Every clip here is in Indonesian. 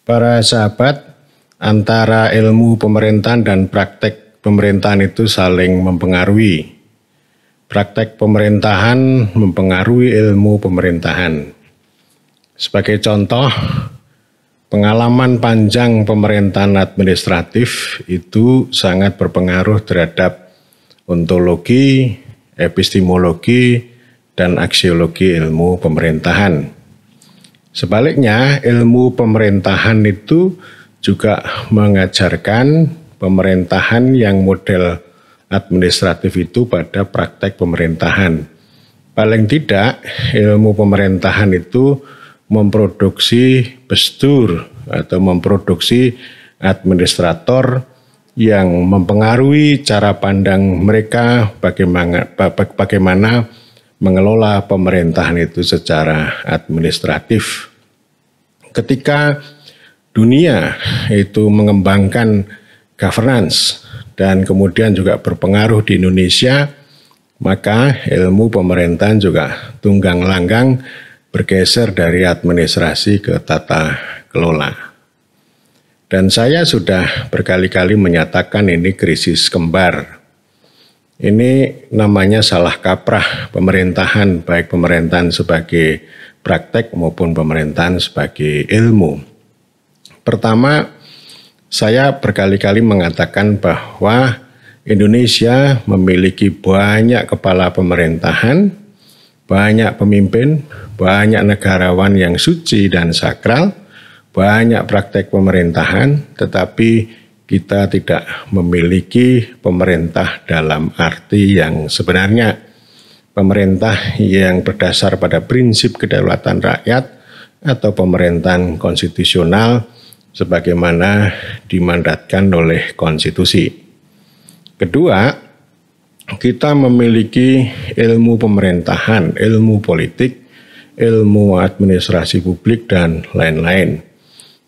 Para sahabat, antara ilmu pemerintahan dan praktek pemerintahan itu saling mempengaruhi. Praktek pemerintahan mempengaruhi ilmu pemerintahan. Sebagai contoh, pengalaman panjang pemerintahan administratif itu sangat berpengaruh terhadap ontologi, epistemologi, dan aksiologi ilmu pemerintahan. Sebaliknya, ilmu pemerintahan itu juga mengajarkan pemerintahan yang model administratif itu pada praktek pemerintahan. Paling tidak, ilmu pemerintahan itu memproduksi pestur atau memproduksi administrator yang mempengaruhi cara pandang mereka bagaimana mengelola pemerintahan itu secara administratif. Ketika dunia itu mengembangkan governance dan kemudian juga berpengaruh di Indonesia, maka ilmu pemerintahan juga tunggang langgang bergeser dari administrasi ke tata kelola. Dan saya sudah berkali-kali menyatakan ini krisis kembar. Ini namanya salah kaprah pemerintahan, baik pemerintahan sebagai praktek maupun pemerintahan sebagai ilmu. Pertama, saya berkali-kali mengatakan bahwa Indonesia memiliki banyak kepala pemerintahan, banyak pemimpin, banyak negarawan yang suci dan sakral, banyak praktek pemerintahan, tetapi kita tidak memiliki pemerintah dalam arti yang sebenarnya. Pemerintah yang berdasar pada prinsip kedaulatan rakyat atau pemerintahan konstitusional sebagaimana dimandatkan oleh konstitusi. Kedua, kita memiliki ilmu pemerintahan, ilmu politik, ilmu administrasi publik, dan lain-lain.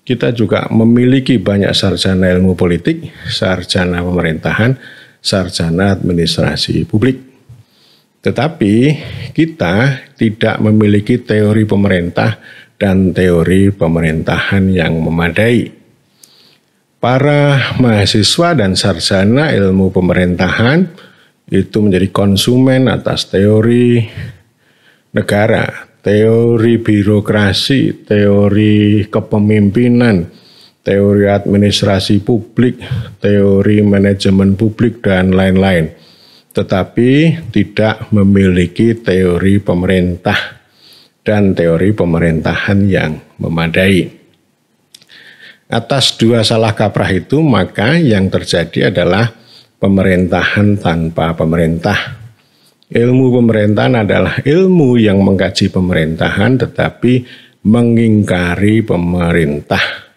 Kita juga memiliki banyak sarjana ilmu politik, sarjana pemerintahan, sarjana administrasi publik. Tetapi kita tidak memiliki teori pemerintah dan teori pemerintahan yang memadai. Para mahasiswa dan sarjana ilmu pemerintahan itu menjadi konsumen atas teori negara, teori birokrasi, teori kepemimpinan, teori administrasi publik, teori manajemen publik, dan lain-lain. Tetapi tidak memiliki teori pemerintah dan teori pemerintahan yang memadai. Atas dua salah kaprah itu, maka yang terjadi adalah pemerintahan tanpa pemerintah. Ilmu pemerintahan adalah ilmu yang mengkaji pemerintahan tetapi mengingkari pemerintah.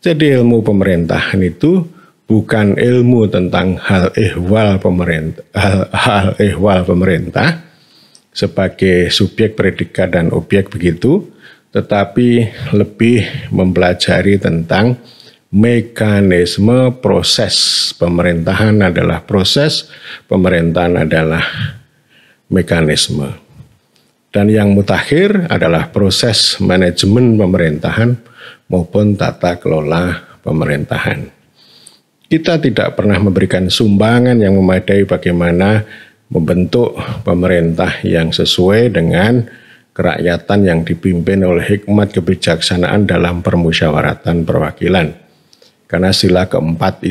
Jadi ilmu pemerintahan itu bukan ilmu tentang hal ehwal pemerintah sebagai subjek, predikat, dan objek begitu, tetapi lebih mempelajari tentang mekanisme proses. Pemerintahan adalah proses, pemerintahan adalah mekanisme. Dan yang mutakhir adalah proses manajemen pemerintahan maupun tata kelola pemerintahan. Kita tidak pernah memberikan sumbangan yang memadai bagaimana membentuk pemerintah yang sesuai dengan kerakyatan yang dipimpin oleh hikmat kebijaksanaan dalam permusyawaratan perwakilan. Karena sila keempat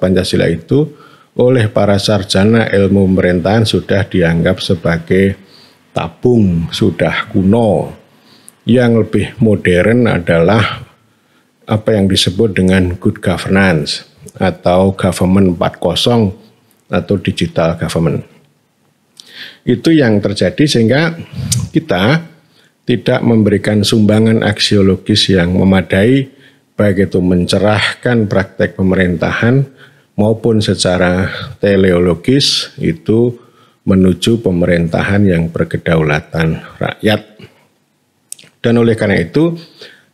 Pancasila itu oleh para sarjana ilmu pemerintahan sudah dianggap sebagai tabung, sudah kuno. Yang lebih modern adalah apa yang disebut dengan good governance atau government 4.0 atau digital government. Itu yang terjadi sehingga kita tidak memberikan sumbangan aksiologis yang memadai, baik itu mencerahkan praktek pemerintahan maupun secara teleologis itu menuju pemerintahan yang berkedaulatan rakyat. Dan oleh karena itu,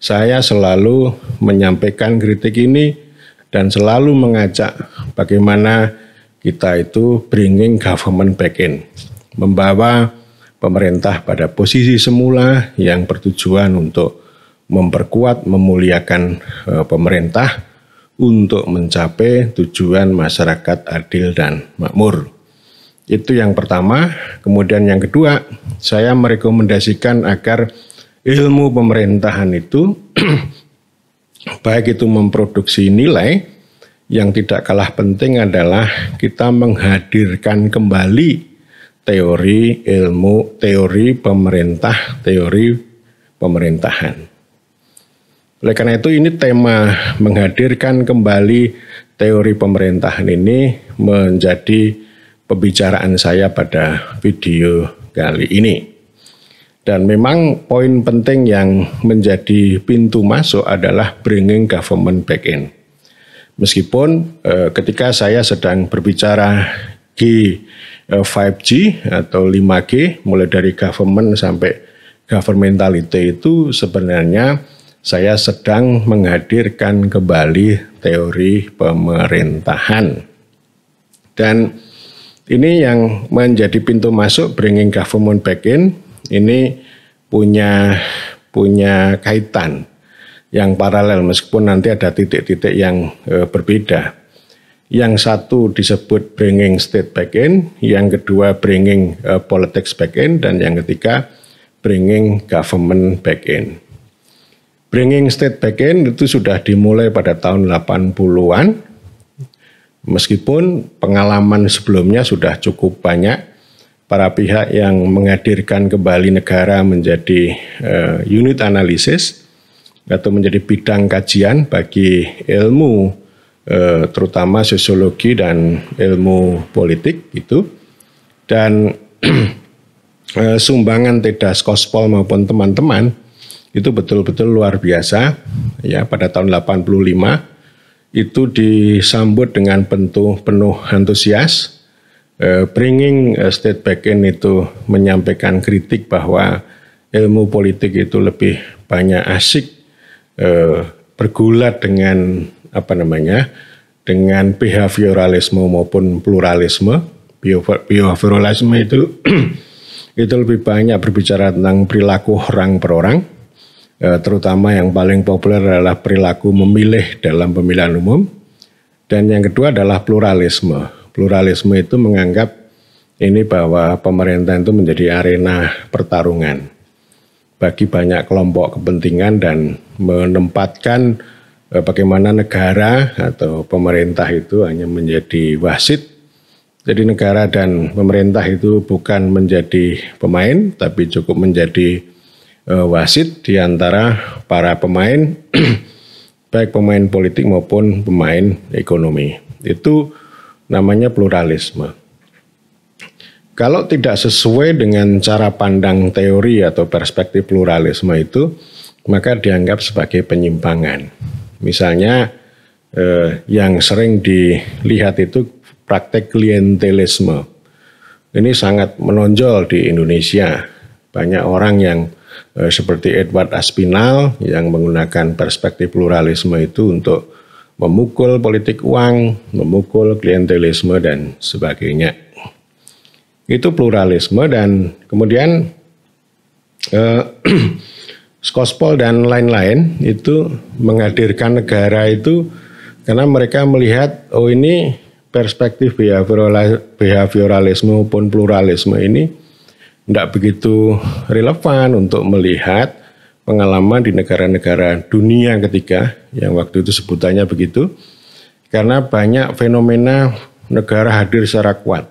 saya selalu menyampaikan kritik ini dan selalu mengajak bagaimana kita itu bringing government back in, membawa pemerintah pada posisi semula yang bertujuan untuk memperkuat, memuliakan pemerintah untuk mencapai tujuan masyarakat adil dan makmur. Itu yang pertama. Kemudian yang kedua, saya merekomendasikan agar ilmu pemerintahan itu baik itu memproduksi nilai, yang tidak kalah penting adalah kita menghadirkan kembali teori ilmu, teori pemerintah, teori pemerintahan. Oleh karena itu ini tema menghadirkan kembali teori pemerintahan ini menjadi pembicaraan saya pada video kali ini. Dan memang poin penting yang menjadi pintu masuk adalah bringing government back in. Meskipun ketika saya sedang berbicara G5G atau 5G, mulai dari government sampai governmentality, itu sebenarnya saya sedang menghadirkan kembali teori pemerintahan. Dan ini yang menjadi pintu masuk bringing government back in, ini punya kaitan yang paralel meskipun nanti ada titik-titik yang berbeda. Yang satu disebut bringing state back in, yang kedua bringing politics back in, dan yang ketiga bringing government back in. Bringing state back in itu sudah dimulai pada tahun 80-an, meskipun pengalaman sebelumnya sudah cukup banyak. Para pihak yang menghadirkan kembali negara menjadi unit analisis atau menjadi bidang kajian bagi ilmu terutama sosiologi dan ilmu politik itu. Dan sumbangan Tedas Kospol maupun teman-teman itu betul-betul luar biasa ya. Pada tahun 85 itu disambut dengan penuh antusias. Bringing state back in itu menyampaikan kritik bahwa ilmu politik itu lebih banyak asik bergulat dengan dengan behavioralisme maupun pluralisme. Behavioralisme itu itu lebih banyak berbicara tentang perilaku orang per orang, terutama yang paling populer adalah perilaku memilih dalam pemilihan umum. Dan yang kedua adalah pluralisme. Pluralisme itu menganggap ini bahwa pemerintah itu menjadi arena pertarungan bagi banyak kelompok kepentingan dan menempatkan bagaimana negara atau pemerintah itu hanya menjadi wasit. Jadi negara dan pemerintah itu bukan menjadi pemain tapi cukup menjadi wasit di antara para pemain baik pemain politik maupun pemain ekonomi. Itu namanya pluralisme. Kalau tidak sesuai dengan cara pandang teori atau perspektif pluralisme itu, maka dianggap sebagai penyimpangan. Misalnya yang sering dilihat itu praktek klientelisme. Ini sangat menonjol di Indonesia. Banyak orang yang seperti Edward Aspinall yang menggunakan perspektif pluralisme itu untuk memukul politik uang, memukul klientelisme dan sebagainya. Itu pluralisme. Dan kemudian Kospol dan lain-lain itu menghadirkan negara itu karena mereka melihat ini perspektif behavioralisme maupun pluralisme ini tidak begitu relevan untuk melihat pengalaman di negara-negara dunia ketiga, yang waktu itu sebutannya begitu, karena banyak fenomena negara hadir secara kuat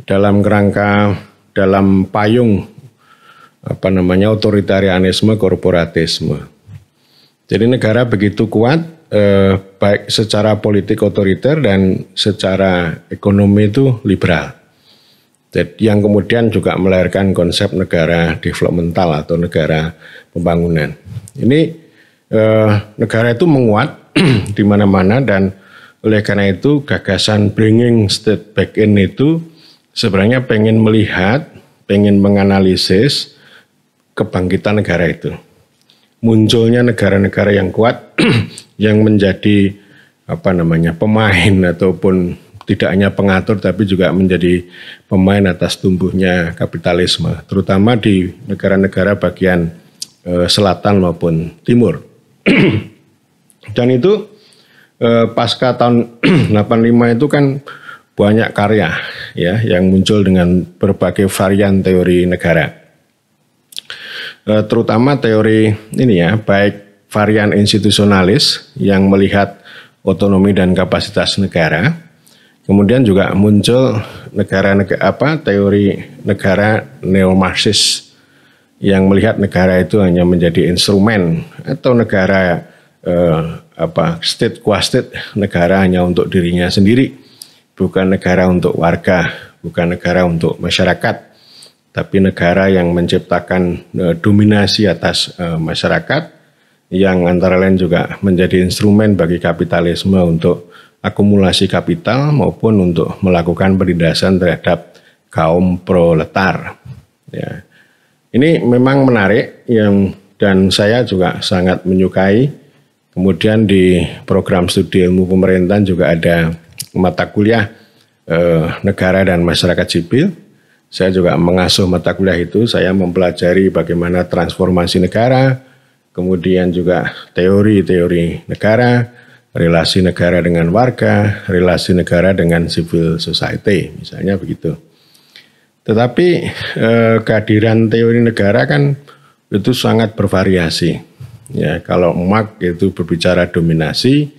dalam kerangka, dalam payung otoritarianisme, korporatisme. Jadi negara begitu kuat, baik secara politik otoriter dan secara ekonomi itu liberal. Yang kemudian juga melahirkan konsep negara developmental atau negara pembangunan. Ini negara itu menguat di mana-mana, dan oleh karena itu gagasan bringing state back in itu sebenarnya pengen melihat, pengen menganalisis kebangkitan negara itu. Munculnya negara-negara yang kuat yang menjadi pemain ataupun tidak hanya pengatur tapi juga menjadi pemain atas tumbuhnya kapitalisme, terutama di negara-negara bagian selatan maupun timur. Dan itu pasca tahun 85 itu kan banyak karya ya yang muncul dengan berbagai varian teori negara. Terutama teori ini ya, baik varian institusionalis yang melihat otonomi dan kapasitas negara. Kemudian juga muncul teori negara neo-Marxis yang melihat negara itu hanya menjadi instrumen atau negara state qua state, negara hanya untuk dirinya sendiri, bukan negara untuk warga, bukan negara untuk masyarakat, tapi negara yang menciptakan dominasi atas masyarakat yang antara lain juga menjadi instrumen bagi kapitalisme untuk akumulasi kapital maupun untuk melakukan penindasan terhadap kaum proletar. Ya. Ini memang menarik dan saya juga sangat menyukai. Kemudian di program studi ilmu pemerintahan juga ada mata kuliah negara dan masyarakat sipil. Saya juga mengasuh mata kuliah itu, saya mempelajari bagaimana transformasi negara, kemudian juga teori-teori negara, relasi negara dengan warga, relasi negara dengan civil society, misalnya begitu. Tetapi kehadiran teori negara kan itu sangat bervariasi. Ya, kalau Marx itu berbicara dominasi,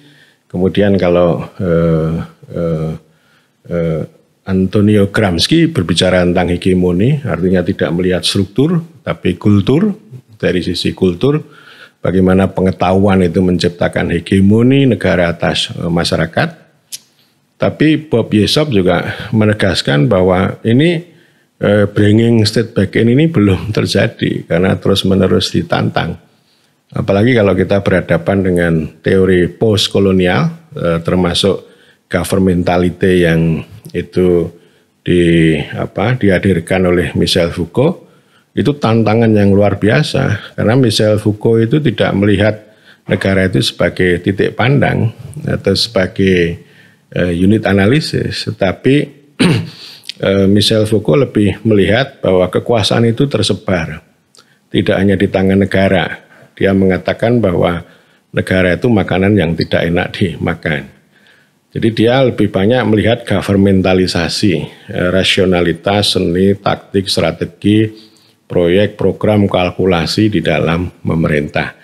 kemudian kalau Antonio Gramsci berbicara tentang hegemoni, artinya tidak melihat struktur, tapi kultur. Dari sisi kultur, bagaimana pengetahuan itu menciptakan hegemoni negara atas masyarakat. Tapi Bob Jessop juga menegaskan bahwa ini bringing state back in ini belum terjadi karena terus-menerus ditantang. Apalagi kalau kita berhadapan dengan teori post-kolonial, termasuk governmentality yang itu dihadirkan oleh Michel Foucault, itu tantangan yang luar biasa karena Michel Foucault itu tidak melihat negara itu sebagai titik pandang atau sebagai unit analisis, tetapi Michel Foucault lebih melihat bahwa kekuasaan itu tersebar, tidak hanya di tangan negara. Dia mengatakan bahwa negara itu makanan yang tidak enak dimakan. Jadi dia lebih banyak melihat governmentalisasi, rasionalitas, seni, taktik, strategi, proyek, program, kalkulasi di dalam pemerintah.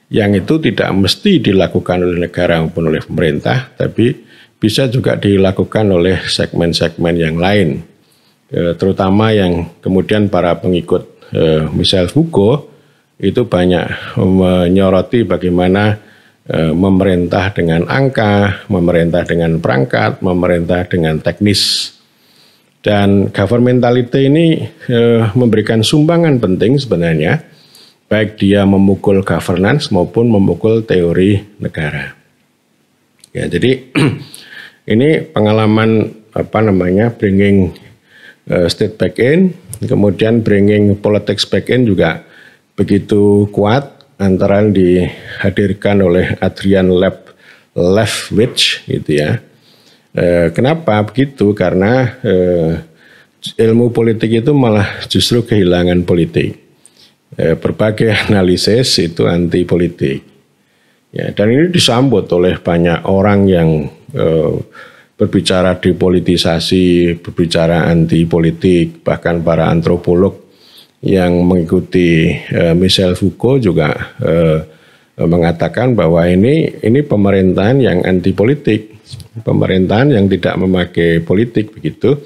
Yang itu tidak mesti dilakukan oleh negara maupun oleh pemerintah, tapi bisa juga dilakukan oleh segmen-segmen yang lain. Terutama yang kemudian para pengikut Michel Foucault itu banyak menyoroti bagaimana memerintah dengan angka, memerintah dengan perangkat, memerintah dengan teknis. Dan governmentality ini memberikan sumbangan penting sebenarnya, baik dia memukul governance maupun memukul teori negara. Ya, jadi ini pengalaman bringing state back in, kemudian bringing politics back in juga begitu kuat, antara yang dihadirkan oleh Adrian Lefwich gitu ya. Kenapa begitu? Karena ilmu politik itu malah justru kehilangan politik. Berbagai analisis itu anti politik. Ya, dan ini disambut oleh banyak orang yang berbicara depolitisasi, berbicara anti politik, bahkan para antropolog yang mengikuti Michel Foucault juga mengatakan bahwa ini pemerintahan yang anti politik, pemerintahan yang tidak memakai politik begitu.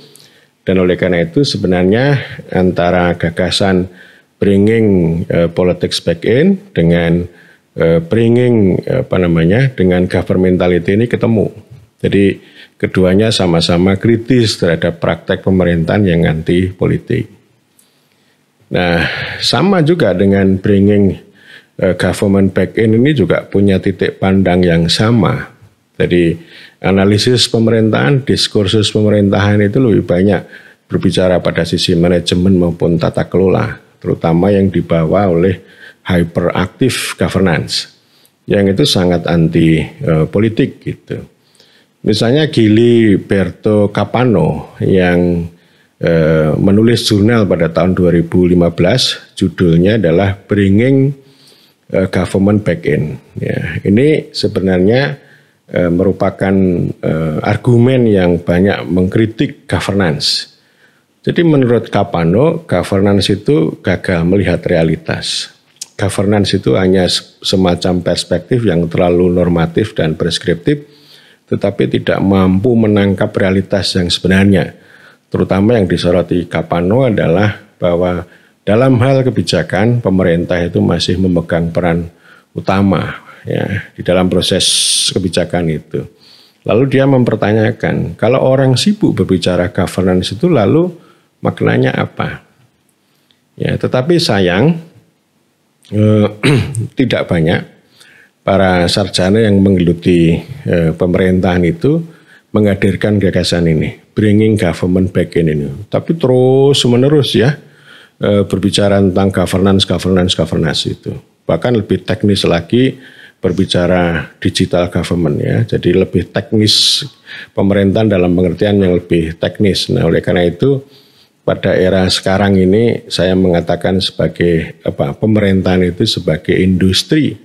Dan oleh karena itu sebenarnya antara gagasan bringing politics back in dengan bringing dengan governmentality ini ketemu. Jadi keduanya sama-sama kritis terhadap praktek pemerintahan yang anti politik. Nah, sama juga dengan bringing government back in ini juga punya titik pandang yang sama. Jadi analisis pemerintahan, diskursus pemerintahan itu lebih banyak berbicara pada sisi manajemen maupun tata kelola, terutama yang dibawa oleh hyperactive governance, yang itu sangat anti politik gitu. Misalnya Giliberto Capano yang menulis jurnal pada tahun 2015, judulnya adalah Bringing government back-end. Ya, ini sebenarnya merupakan argumen yang banyak mengkritik governance. Jadi menurut Kapano, governance itu gagal melihat realitas. Governance itu hanya semacam perspektif yang terlalu normatif dan preskriptif, tetapi tidak mampu menangkap realitas yang sebenarnya. Terutama yang disoroti Kapano adalah bahwa dalam hal kebijakan, pemerintah itu masih memegang peran utama ya, di dalam proses kebijakan itu. Lalu dia mempertanyakan, kalau orang sibuk berbicara governance itu lalu maknanya apa? Ya, tetapi sayang tidak banyak para sarjana yang menggeluti pemerintahan itu menghadirkan gagasan ini, bringing government back in ini. Tapi terus menerus ya berbicara tentang governance itu. Bahkan lebih teknis lagi berbicara digital government ya. Jadi lebih teknis pemerintahan dalam pengertian yang lebih teknis. Nah, oleh karena itu pada era sekarang ini saya mengatakan sebagai pemerintahan itu sebagai industri,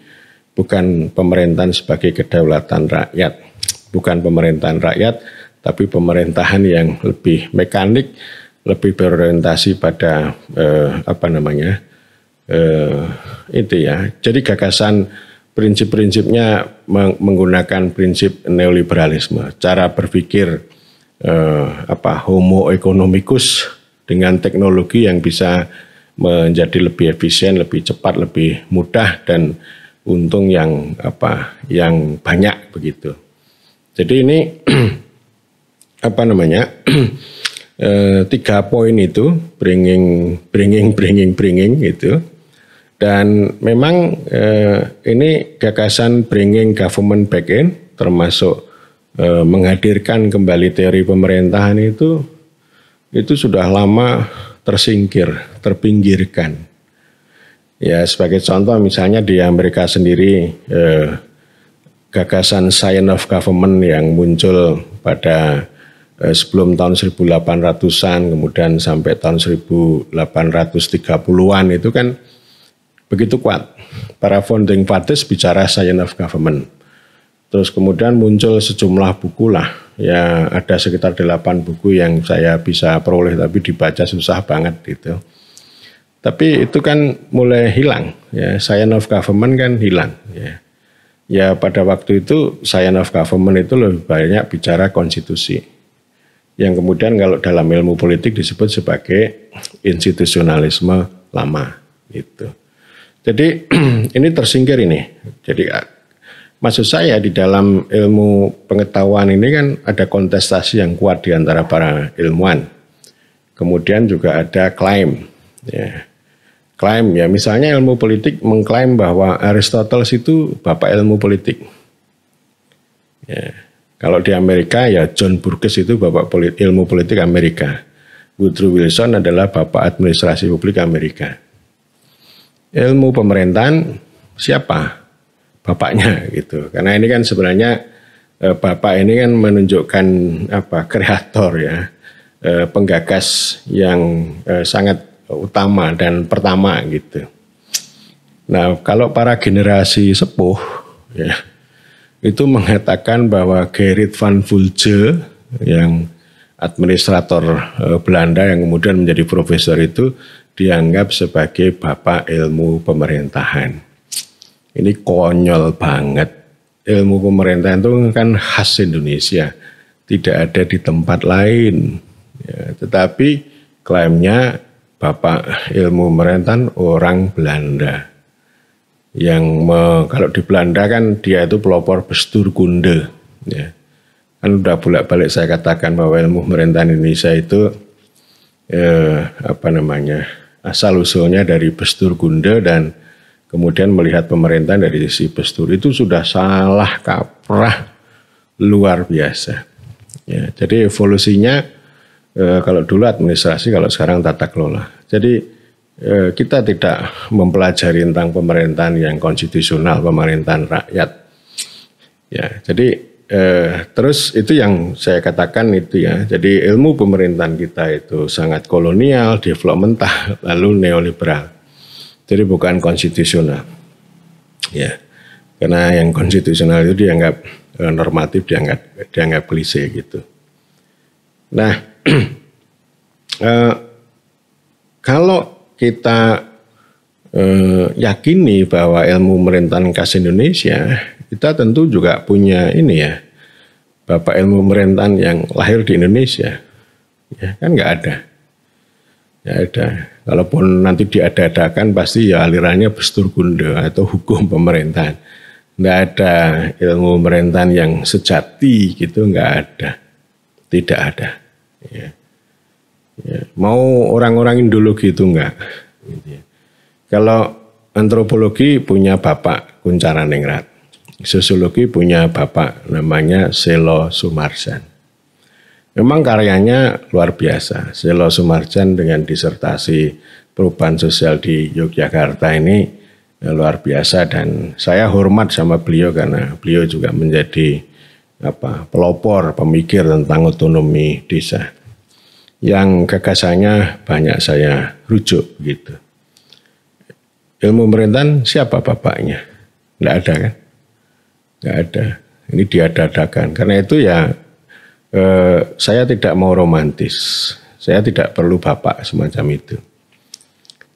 bukan pemerintahan sebagai kedaulatan rakyat. Bukan pemerintahan rakyat, tapi pemerintahan yang lebih mekanik, lebih berorientasi pada itu ya. Jadi gagasan prinsip-prinsipnya menggunakan prinsip neoliberalisme, cara berpikir homo economicus dengan teknologi yang bisa menjadi lebih efisien, lebih cepat, lebih mudah dan untung yang banyak begitu. Jadi ini 3 poin itu bringing itu. Dan memang ini gagasan bringing government back in, termasuk menghadirkan kembali teori pemerintahan itu sudah lama tersingkir, terpinggirkan. Ya, sebagai contoh misalnya di Amerika sendiri gagasan science of government yang muncul pada sebelum tahun 1800-an kemudian sampai tahun 1830-an itu kan begitu kuat. Para founding fathers bicara science of government. Terus kemudian muncul sejumlah buku lah. Ya ada sekitar 8 buku yang saya bisa peroleh tapi dibaca susah banget gitu. Tapi itu kan mulai hilang. Ya, science of government kan hilang. Ya pada waktu itu science of government itu lebih banyak bicara konstitusi. Yang kemudian kalau dalam ilmu politik disebut sebagai institusionalisme lama gitu. Jadi ini tersingkir ini. Jadi maksud saya di dalam ilmu pengetahuan ini kan ada kontestasi yang kuat di antara para ilmuwan. Kemudian juga ada klaim. Ya. Klaim ya misalnya ilmu politik mengklaim bahwa Aristoteles itu bapak ilmu politik. Ya. Kalau di Amerika ya John Burgess itu bapak ilmu politik Amerika. Woodrow Wilson adalah bapak administrasi publik Amerika. Ilmu pemerintahan siapa bapaknya gitu. Karena ini kan sebenarnya bapak ini kan menunjukkan kreator ya, penggagas yang sangat utama dan pertama gitu. Nah, kalau para generasi sepuh ya itu mengatakan bahwa Gerrit van Fulge yang administrator Belanda yang kemudian menjadi profesor itu dianggap sebagai bapak ilmu pemerintahan. Ini konyol banget. Ilmu pemerintahan itu kan khas Indonesia, tidak ada di tempat lain. Ya, tetapi klaimnya bapak ilmu pemerintahan orang Belanda. Kalau di Belanda kan dia itu pelopor Bestuurkunde. Ya. Kan udah bolak-balik saya katakan bahwa ilmu pemerintahan Indonesia itu asal usulnya dari Bestuurkunde dan kemudian melihat pemerintahan dari sisi Bestur itu sudah salah kaprah luar biasa. Ya, jadi evolusinya kalau dulu administrasi, kalau sekarang tata kelola. Jadi kita tidak mempelajari tentang pemerintahan yang konstitusional, pemerintahan rakyat. Ya, jadi terus itu yang saya katakan itu ya. Jadi ilmu pemerintahan kita itu sangat kolonial, developmental, lalu neoliberal. Jadi bukan konstitusional. Ya, karena yang konstitusional itu dianggap normatif, dianggap klise gitu. Nah, kalau kita yakini bahwa ilmu pemerintahan khas Indonesia, kita tentu juga punya ini ya, bapak ilmu pemerintahan yang lahir di Indonesia, ya kan nggak ada. Ya ada. Kalaupun nanti diada-adakan pasti ya alirannya Besturgunda atau hukum pemerintahan. Nggak ada ilmu pemerintahan yang sejati gitu, nggak ada. Tidak ada. Ya. Ya. Mau orang-orang Indologi itu enggak. Gitu ya. Kalau antropologi punya bapak Kuncharaningrat. Sosiologi punya bapak namanya Selo Sumarjan. Memang karyanya luar biasa. Selo Sumarjan dengan disertasi perubahan sosial di Yogyakarta ini luar biasa, dan saya hormat sama beliau karena beliau juga menjadi pelopor pemikir tentang otonomi desa. Yang gagasannya banyak saya rujuk gitu. Ilmu pemerintahan siapa bapaknya? Nggak ada kan? Nggak ada. Ini diada-adakan. Karena itu ya saya tidak mau romantis. Saya tidak perlu bapak semacam itu.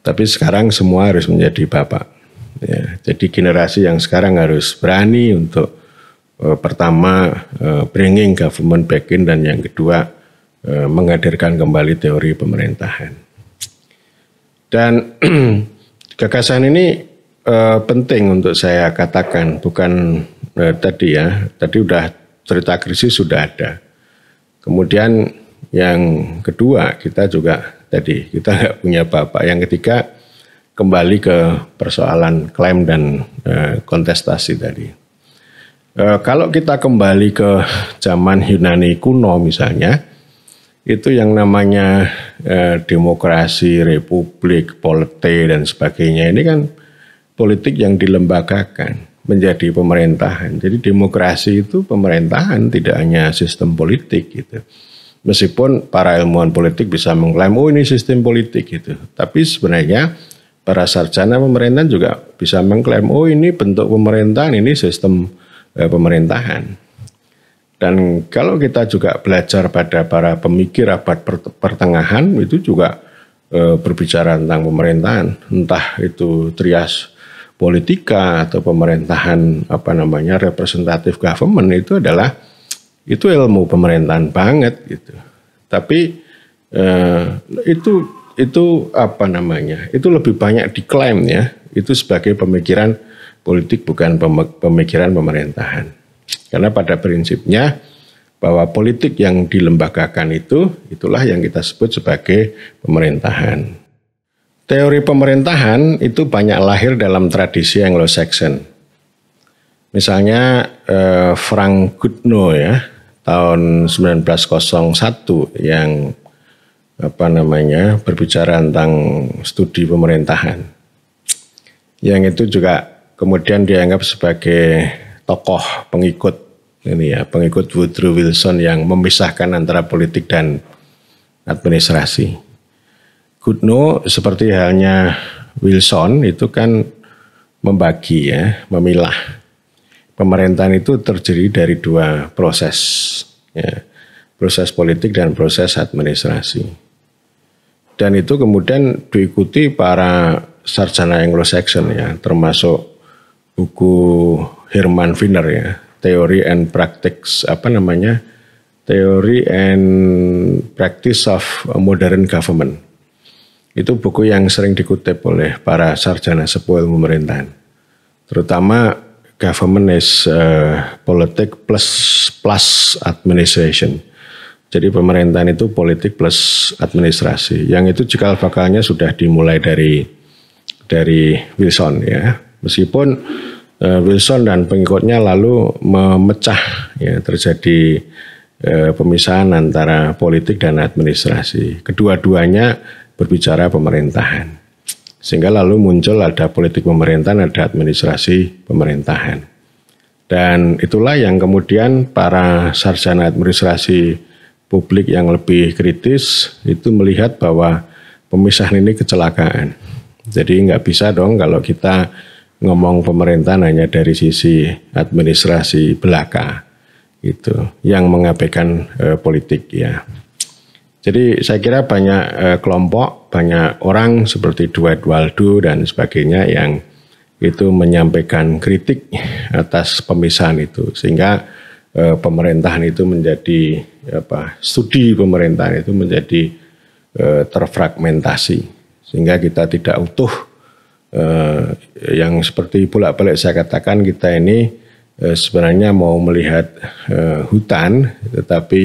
Tapi sekarang semua harus menjadi bapak. Ya, jadi generasi yang sekarang harus berani untuk pertama bringing government back in, dan yang kedua menghadirkan kembali teori pemerintahan. Dan gagasan ini penting untuk saya katakan, bukan tadi udah cerita krisis sudah ada. Kemudian yang kedua kita nggak punya bapak. Yang ketiga kembali ke persoalan klaim dan kontestasi tadi. Kalau kita kembali ke zaman Yunani kuno misalnya, itu yang namanya demokrasi, republik, polite dan sebagainya ini kan politik yang dilembagakan menjadi pemerintahan. Jadi demokrasi itu pemerintahan, tidak hanya sistem politik gitu. Meskipun para ilmuwan politik bisa mengklaim, oh ini sistem politik gitu. Tapi sebenarnya para sarjana pemerintahan juga bisa mengklaim, oh ini bentuk pemerintahan, ini sistem pemerintahan. Dan kalau kita juga belajar pada para pemikir abad pertengahan, itu juga berbicara tentang pemerintahan. Entah itu trias politika atau pemerintahan representative government, itu ilmu pemerintahan banget gitu. Tapi itu lebih banyak diklaim ya, itu sebagai pemikiran politik bukan pemikiran pemerintahan. Karena pada prinsipnya bahwa politik yang dilembagakan itulah yang kita sebut sebagai pemerintahan. Teori pemerintahan itu banyak lahir dalam tradisi Anglo-Saxon. Misalnya Frank Goodnow ya, tahun 1901 yang berbicara tentang studi pemerintahan. Yang itu juga kemudian dianggap sebagai tokoh pengikut Woodrow Wilson yang memisahkan antara politik dan administrasi. Goodnow seperti halnya Wilson itu kan membagi ya, memilah. Pemerintahan itu terdiri dari dua proses, ya, proses politik dan proses administrasi. Dan itu kemudian diikuti para sarjana Anglo-Saxon ya, termasuk buku Herman Wiener ya, Theory and Practice Theory and Practice of Modern Government. Itu buku yang sering dikutip oleh para sarjana sepuh ilmu pemerintahan. Terutama Government is Politics plus Administration. Jadi pemerintahan itu politik plus administrasi. Yang itu cikal bakalnya sudah dimulai dari Wilson ya. Meskipun Wilson dan pengikutnya lalu memecah ya, terjadi pemisahan antara politik dan administrasi. Kedua-duanya berbicara pemerintahan. Sehingga lalu muncul ada politik pemerintahan, ada administrasi pemerintahan. Dan itulah yang kemudian para sarjana administrasi publik yang lebih kritis itu melihat bahwa pemisahan ini kecelakaan. Jadi nggak bisa dong kalau kita ngomong pemerintahan hanya dari sisi administrasi belaka itu yang mengabaikan politik ya. Jadi saya kira banyak kelompok, banyak orang seperti Dwight Waldo dan sebagainya yang itu menyampaikan kritik atas pemisahan itu, sehingga pemerintahan itu menjadi studi pemerintahan itu menjadi terfragmentasi, sehingga kita tidak utuh. Yang seperti bolak-balik saya katakan, kita ini sebenarnya mau melihat hutan, tetapi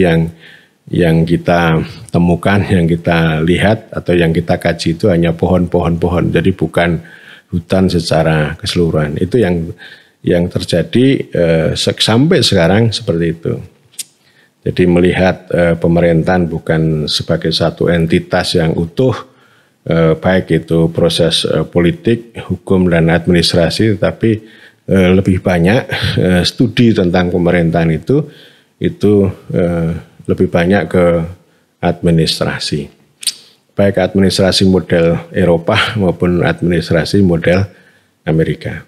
yang kita temukan, yang kita lihat atau yang kita kaji itu hanya pohon-pohon. Jadi bukan hutan secara keseluruhan. Itu yang terjadi sampai sekarang seperti itu. Jadi melihat pemerintahan bukan sebagai satu entitas yang utuh, baik itu proses politik, hukum dan administrasi, tetapi lebih banyak studi tentang pemerintahan itu lebih banyak ke administrasi, baik administrasi model Eropa maupun administrasi model Amerika.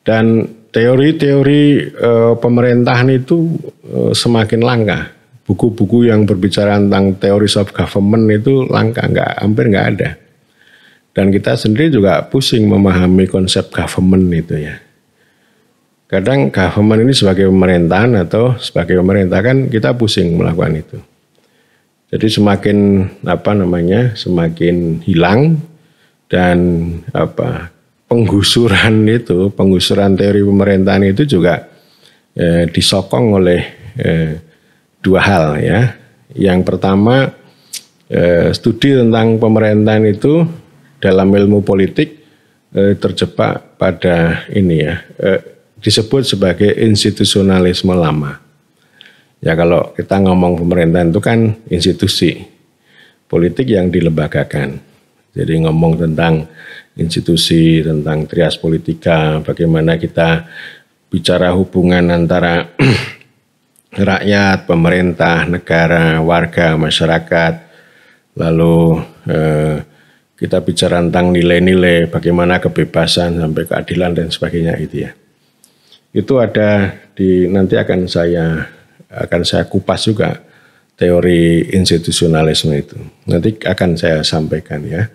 Dan teori-teori pemerintahan itu semakin langka. Buku-buku yang berbicara tentang theories of government itu langka, hampir nggak ada. Dan kita sendiri juga pusing memahami konsep government itu ya. Kadang government ini sebagai pemerintahan atau sebagai pemerintah kan kita pusing melakukan itu. Jadi semakin semakin hilang dan penggusuran teori pemerintahan itu juga disokong oleh dua hal ya. Yang pertama, studi tentang pemerintahan itu dalam ilmu politik terjebak pada disebut sebagai institusionalisme lama. Ya kalau kita ngomong pemerintahan itu kan institusi politik yang dilembagakan. Jadi ngomong tentang institusi, tentang trias politika, bagaimana kita bicara hubungan antara rakyat, pemerintah, negara, warga, masyarakat, lalu kita bicara tentang nilai-nilai, bagaimana kebebasan sampai keadilan dan sebagainya itu ya. Itu ada nanti akan saya kupas juga teori institusionalisme itu. Nanti akan saya sampaikan ya.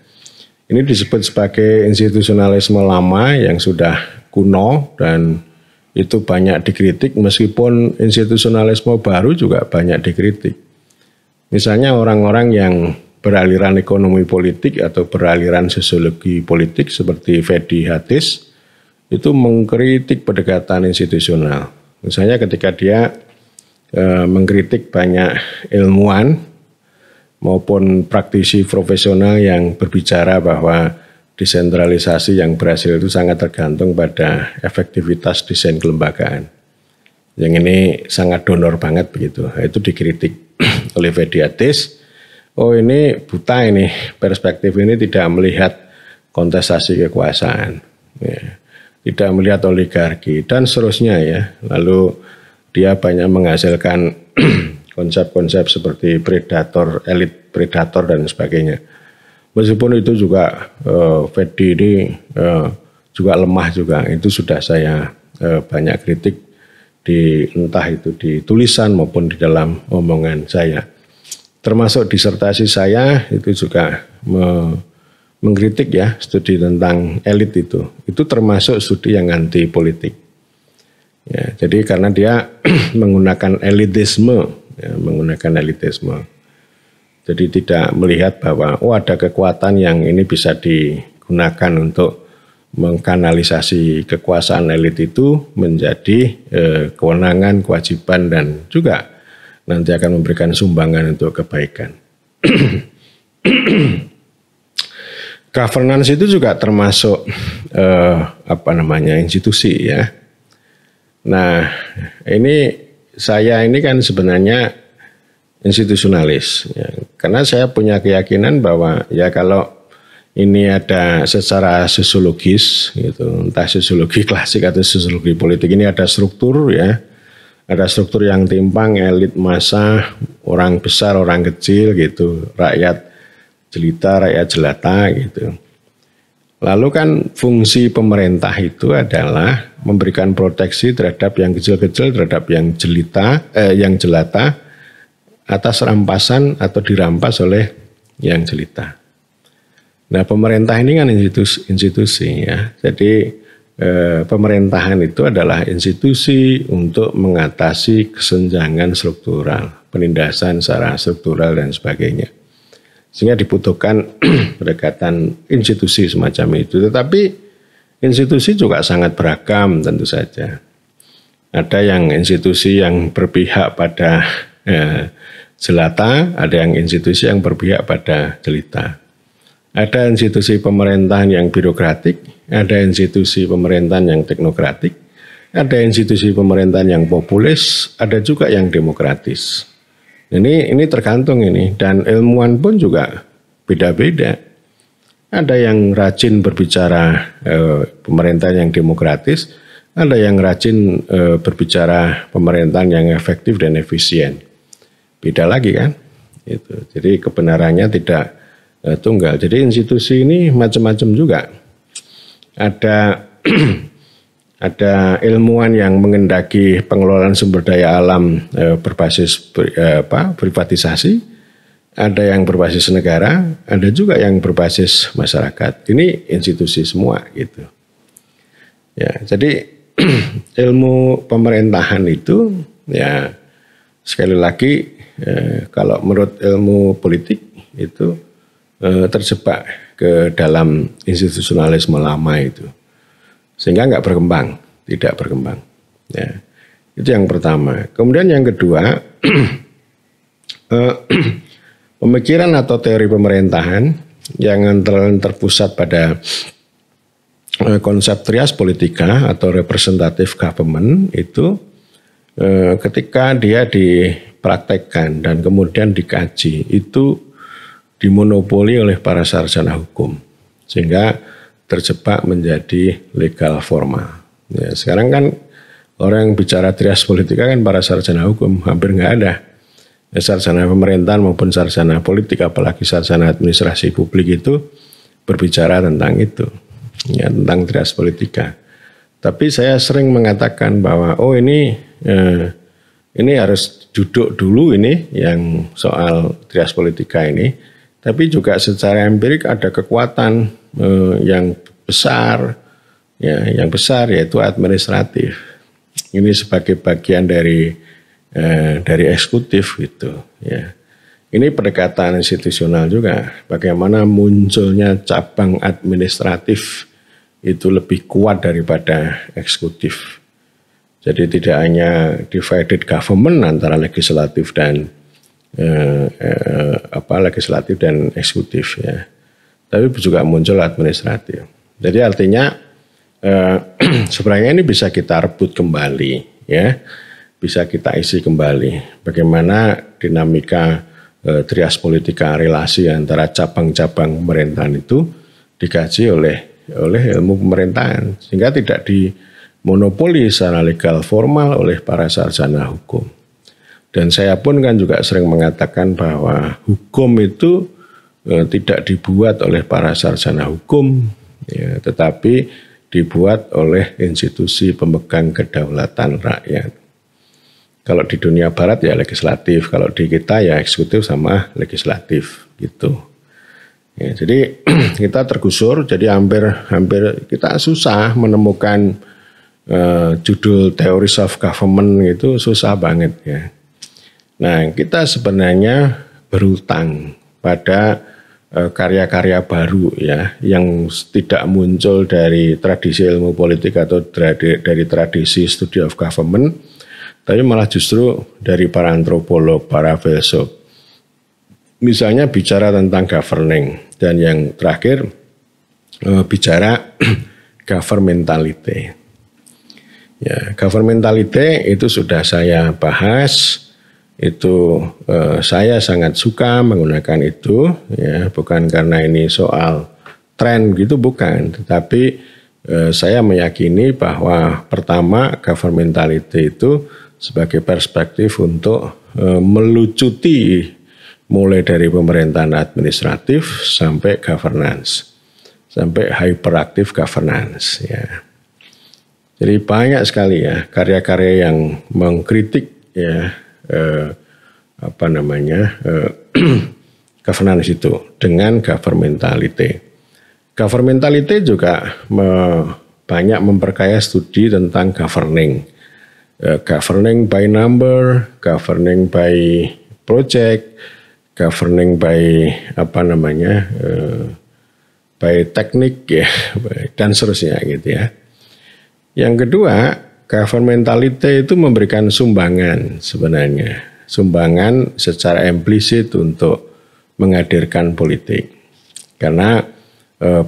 Ini disebut sebagai institusionalisme lama yang sudah kuno dan itu banyak dikritik, meskipun institusionalisme baru juga banyak dikritik. Misalnya orang-orang yang beraliran ekonomi politik atau beraliran sosiologi politik seperti Fedi Hatis itu mengkritik pendekatan institusional. Misalnya ketika dia mengkritik banyak ilmuwan maupun praktisi profesional yang berbicara bahwa desentralisasi yang berhasil itu sangat tergantung pada efektivitas desain kelembagaan. Yang ini sangat donor banget begitu. Itu dikritik oleh Fedi Hatis. Oh ini buta ini, perspektif ini tidak melihat kontestasi kekuasaan. Ya. Tidak melihat oligarki dan seterusnya ya. Lalu dia banyak menghasilkan konsep-konsep seperti predator, elit predator dan sebagainya. Meskipun itu juga Fedi ini juga lemah juga, itu sudah saya banyak kritik entah itu di tulisan maupun di dalam omongan saya. Termasuk disertasi saya itu juga mengkritik ya studi tentang elit itu termasuk studi yang anti politik. Ya, jadi karena dia menggunakan elitisme. Jadi tidak melihat bahwa ada kekuatan yang ini bisa digunakan untuk mengkanalisasi kekuasaan elit itu menjadi kewenangan, kewajiban dan juga nanti akan memberikan sumbangan untuk kebaikan. Governance itu juga termasuk institusi ya. Nah, saya ini kan sebenarnya institusionalis ya. Karena saya punya keyakinan bahwa ya kalau ini ada secara sosiologis gitu, entah sosiologi klasik atau sosiologi politik, ini ada struktur ya. Ada struktur yang timpang, elit massa, orang besar, orang kecil gitu, rakyat jelita, rakyat jelata gitu. Lalu kan fungsi pemerintah itu adalah memberikan proteksi terhadap yang kecil-kecil, terhadap yang jelata atas rampasan atau dirampas oleh yang jelita. Nah, pemerintah ini kan institusi ya. Jadi pemerintahan itu adalah institusi untuk mengatasi kesenjangan struktural, penindasan secara struktural dan sebagainya. Sehingga dibutuhkan pendekatan institusi semacam itu. Tetapi institusi juga sangat beragam tentu saja. Ada yang institusi yang berpihak pada jelata, ada yang institusi yang berpihak pada jelita. Ada institusi pemerintahan yang birokratik, ada institusi pemerintahan yang teknokratik, ada institusi pemerintahan yang populis, ada juga yang demokratis. Ini tergantung ini, dan ilmuwan pun juga beda-beda. Ada yang rajin berbicara pemerintahan yang demokratis, ada yang rajin berbicara pemerintahan yang efektif dan efisien. Beda lagi kan? Itu. Jadi kebenarannya tidak tunggal. Jadi institusi ini macam-macam juga. Ada ada ilmuwan yang mengendaki pengelolaan sumber daya alam berbasis privatisasi, ada yang berbasis negara, ada juga yang berbasis masyarakat. Ini institusi semua gitu. Ya, jadi ilmu pemerintahan itu ya sekali lagi kalau menurut ilmu politik itu terjebak ke dalam institusionalisme lama itu. Sehingga nggak berkembang, tidak berkembang. Ya, itu yang pertama. Kemudian yang kedua, pemikiran atau teori pemerintahan yang terpusat pada konsep trias politika atau representative government itu ketika dia dipraktekkan dan kemudian dikaji itu dimonopoli oleh para sarjana hukum sehingga terjebak menjadi legal formal. Ya, sekarang kan orang yang bicara trias politika kan para sarjana hukum, hampir nggak ada. Ya, sarjana pemerintahan maupun sarjana politik, apalagi sarjana administrasi publik itu berbicara tentang itu, ya, tentang trias politika. Tapi saya sering mengatakan bahwa ini harus duduk dulu ini yang soal trias politika ini, tapi juga secara empirik ada kekuatan yang besar, ya, yang besar yaitu administratif. Ini sebagai bagian dari eksekutif gitu. Ya. Ini pendekatan institusional juga. Bagaimana munculnya cabang administratif itu lebih kuat daripada eksekutif. Jadi tidak hanya divided government antara legislatif dan legislatif dan eksekutif ya. Tapi juga muncul administratif. Jadi artinya sebenarnya ini bisa kita rebut kembali, ya, bisa kita isi kembali. Bagaimana dinamika trias politika relasi antara cabang-cabang pemerintahan itu dikaji oleh ilmu pemerintahan sehingga tidak dimonopoli secara legal formal oleh para sarjana hukum. Dan saya pun kan juga sering mengatakan bahwa hukum itu tidak dibuat oleh para sarjana hukum, ya, tetapi dibuat oleh institusi pemegang kedaulatan rakyat. Kalau di dunia barat ya legislatif, kalau di kita ya eksekutif sama legislatif gitu. Ya, jadi kita tergusur, jadi hampir kita susah menemukan judul Theories of Government itu susah banget ya. Nah, kita sebenarnya berutang pada karya-karya baru ya yang tidak muncul dari tradisi ilmu politik atau dari tradisi study of government, tapi malah justru dari para antropolog, para filsuf. Misalnya bicara tentang governing dan yang terakhir bicara governmentality. Ya, governmentality itu sudah saya bahas. Itu saya sangat suka menggunakan itu, ya, bukan karena ini soal tren gitu, bukan, tetapi saya meyakini bahwa pertama governmentality itu sebagai perspektif untuk melucuti mulai dari pemerintahan administratif sampai governance. sampai hyperactive governance ya. Jadi banyak sekali ya karya-karya yang mengkritik ya governance itu dengan governmentality. Governmentality juga banyak memperkaya studi tentang governing. Governing by number, governing by project, governing by by teknik ya, dan seterusnya gitu ya. Yang kedua, governmentality itu memberikan sumbangan sebenarnya. Sumbangan secara implisit untuk menghadirkan politik. Karena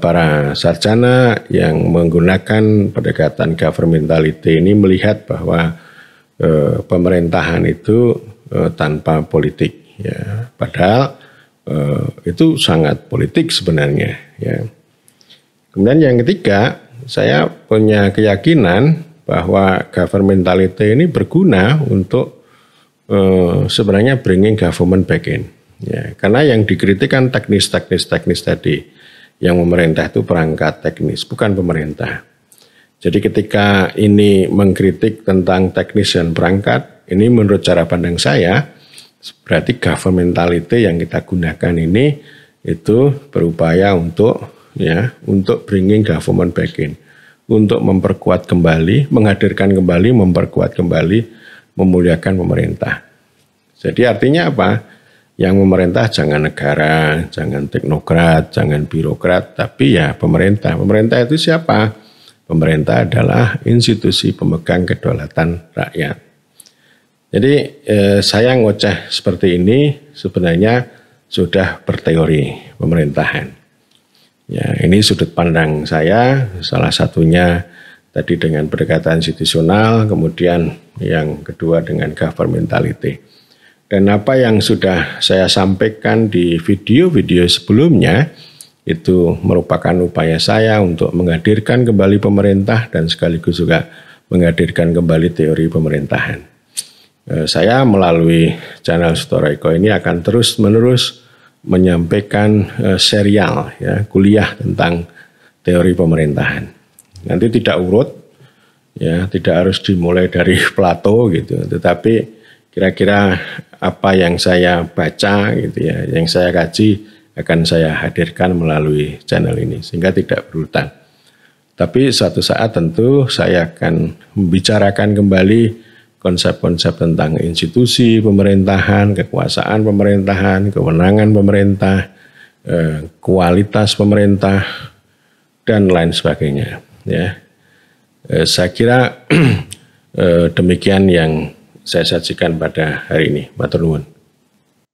para sarjana yang menggunakan pendekatan governmentality ini melihat bahwa pemerintahan itu tanpa politik. Ya. Padahal itu sangat politik sebenarnya. Ya. Kemudian yang ketiga, saya punya keyakinan bahwa governmentality ini berguna untuk sebenarnya bringing government back in. Ya, karena yang dikritik kan teknis tadi. Yang memerintah itu perangkat teknis, bukan pemerintah. Jadi ketika ini mengkritik tentang teknis dan perangkat, ini menurut cara pandang saya, berarti governmentality yang kita gunakan ini itu berupaya untuk bringing government back in, untuk memperkuat kembali, menghadirkan kembali, memperkuat kembali, memuliakan pemerintah. Jadi artinya apa? Yang memerintah jangan negara, jangan teknokrat, jangan birokrat, tapi ya pemerintah. Pemerintah itu siapa? Pemerintah adalah institusi pemegang kedaulatan rakyat. Jadi saya ngoceh seperti ini sebenarnya sudah berteori pemerintahan. Ya, ini sudut pandang saya, salah satunya tadi dengan pendekatan institusional, kemudian yang kedua dengan governmentality. Dan apa yang sudah saya sampaikan di video-video sebelumnya itu merupakan upaya saya untuk menghadirkan kembali pemerintah dan sekaligus juga menghadirkan kembali teori pemerintahan. Saya melalui channel Sutopo Eko ini akan terus-menerus menyampaikan serial ya, kuliah tentang teori pemerintahan. Nanti tidak urut, ya, tidak harus dimulai dari Plato gitu, tetapi kira-kira apa yang saya baca gitu ya, yang saya kaji akan saya hadirkan melalui channel ini sehingga tidak berurutan. Tapi suatu saat tentu saya akan membicarakan kembali konsep-konsep tentang institusi pemerintahan, kekuasaan pemerintahan, kewenangan pemerintah, kualitas pemerintah dan lain sebagainya. Ya, saya kira demikian yang saya sajikan pada hari ini. Matur nuwun.